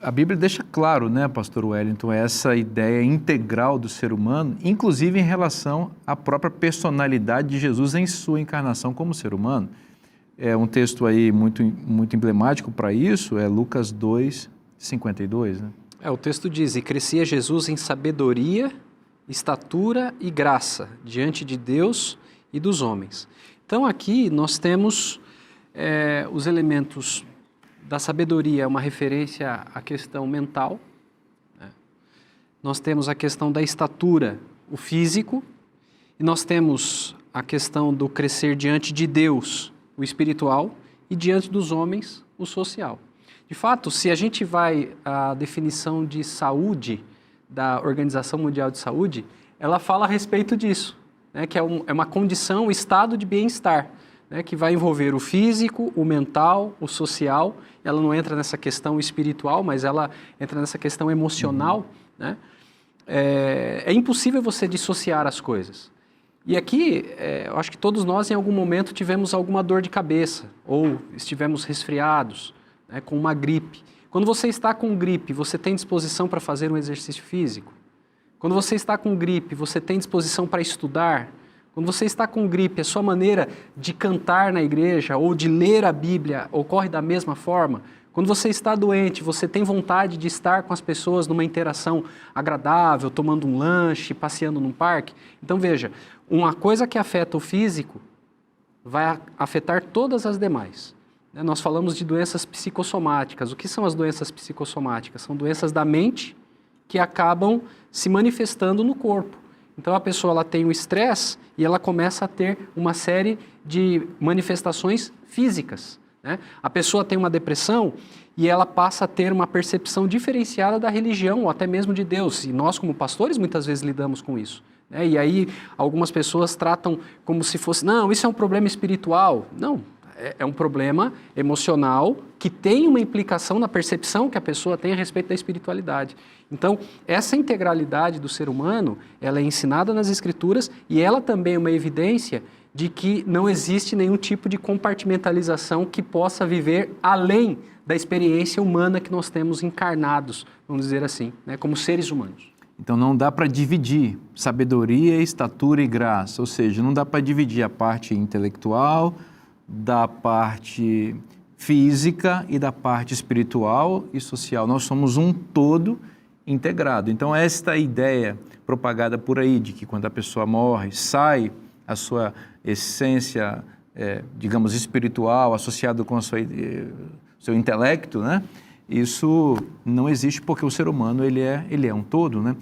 a Bíblia deixa claro, né, pastor Wellington, essa ideia integral do ser humano, inclusive em relação à própria personalidade de Jesus em sua encarnação como ser humano. É um texto aí muito emblemático para isso, é Lucas 2:52, né? O texto diz, e crescia Jesus em sabedoria, estatura e graça diante de Deus e dos homens. Então aqui nós temos os elementos da sabedoria, uma referência à questão mental, né? Nós temos a questão da estatura, o físico, e nós temos a questão do crescer diante de Deus, o espiritual, e diante dos homens, o social. De fato, se a gente vai à definição de saúde da Organização Mundial de Saúde, ela fala a respeito disso, né, que é uma condição, um estado de bem-estar, né, que vai envolver o físico, o mental, o social. Ela não entra nessa questão espiritual, mas ela entra nessa questão emocional, né? É impossível você dissociar as coisas. E aqui, eu acho que todos nós em algum momento tivemos alguma dor de cabeça, ou estivemos resfriados, né, com uma gripe. Quando você está com gripe, você tem disposição para fazer um exercício físico? Quando você está com gripe, você tem disposição para estudar? Quando você está com gripe, a sua maneira de cantar na igreja ou de ler a Bíblia ocorre da mesma forma? Quando você está doente, você tem vontade de estar com as pessoas numa interação agradável, tomando um lanche, passeando num parque? Então veja, uma coisa que afeta o físico vai afetar todas as demais. Nós falamos de doenças psicossomáticas. O que são as doenças psicossomáticas? São doenças da mente que acabam se manifestando no corpo. Então a pessoa ela tem um estresse e ela começa a ter uma série de manifestações físicas, né? A pessoa tem uma depressão e ela passa a ter uma percepção diferenciada da religião ou até mesmo de Deus. E nós como pastores muitas vezes lidamos com isso, né? E aí algumas pessoas tratam como se fosse, não, isso é um problema espiritual. Não. É um problema emocional que tem uma implicação na percepção que a pessoa tem a respeito da espiritualidade. Então, essa integralidade do ser humano, ela é ensinada nas Escrituras e ela também é uma evidência de que não existe nenhum tipo de compartimentalização que possa viver além da experiência humana que nós temos encarnados, vamos dizer assim, né, como seres humanos. Então não dá para dividir sabedoria, estatura e graça, ou seja, não dá para dividir a parte intelectual da parte física e da parte espiritual e social. Nós somos um todo integrado. Então, esta ideia propagada por aí de que quando a pessoa morre, sai a sua essência, digamos, espiritual, associado com o seu intelecto, né? Isso não existe porque o ser humano ele é um todo, né?